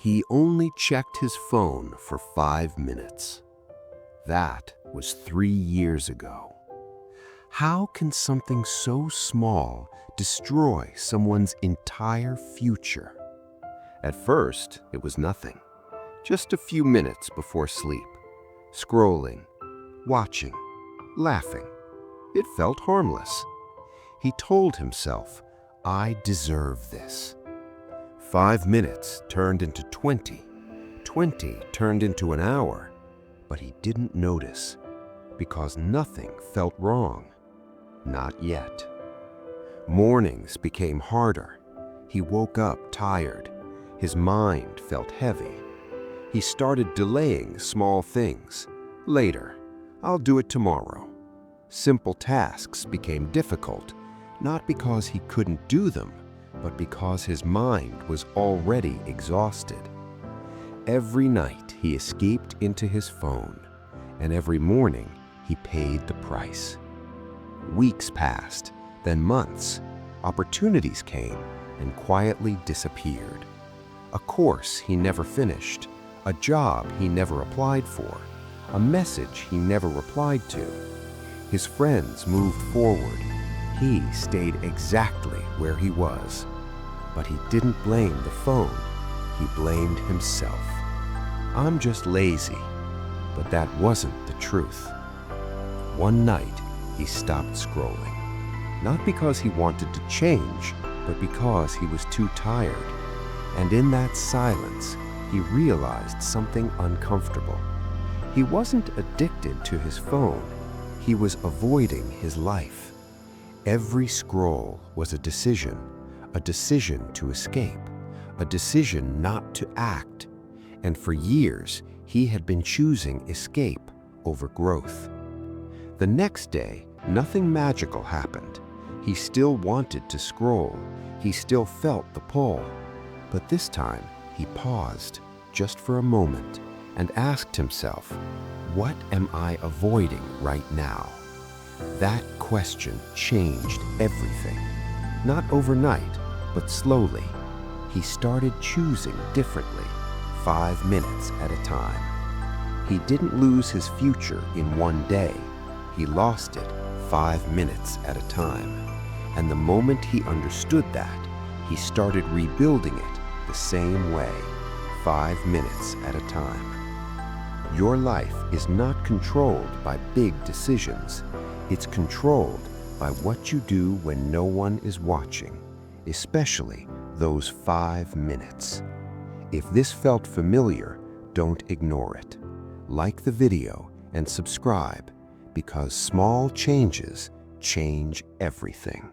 He only checked his phone for 5 minutes. That was 3 years ago. How can something so small destroy someone's entire future? At first, it was nothing. Just a few minutes before sleep. Scrolling, watching, laughing. It felt harmless. He told himself, I deserve this. 5 minutes turned into 20. 20 turned into an hour. But he didn't notice because nothing felt wrong. Not yet. Mornings became harder. He woke up tired. His mind felt heavy. He started delaying small things. Later, I'll do it tomorrow. Simple tasks became difficult, not because he couldn't do them, but because his mind was already exhausted. Every night he escaped into his phone, and every morning he paid the price. Weeks passed, then months. Opportunities came and quietly disappeared. A course he never finished, a job he never applied for, a message he never replied to. His friends moved forward. He stayed exactly where he was. But he didn't blame the phone. He blamed himself. I'm just lazy. But that wasn't the truth. One night, he stopped scrolling. Not because he wanted to change, but because he was too tired. And in that silence, he realized something uncomfortable. He wasn't addicted to his phone. He was avoiding his life. Every scroll was a decision to escape, a decision not to act. And for years, he had been choosing escape over growth. The next day, nothing magical happened. He still wanted to scroll. He still felt the pull. But this time, he paused just for a moment and asked himself, what am I avoiding right now? That question changed everything. Not overnight, but slowly. He started choosing differently, 5 minutes at a time. He didn't lose his future in one day. He lost it 5 minutes at a time. And the moment he understood that, he started rebuilding it the same way, 5 minutes at a time. Your life is not controlled by big decisions. It's controlled by what you do when no one is watching, especially those 5 minutes. If this felt familiar, don't ignore it. Like the video and subscribe, because small changes change everything.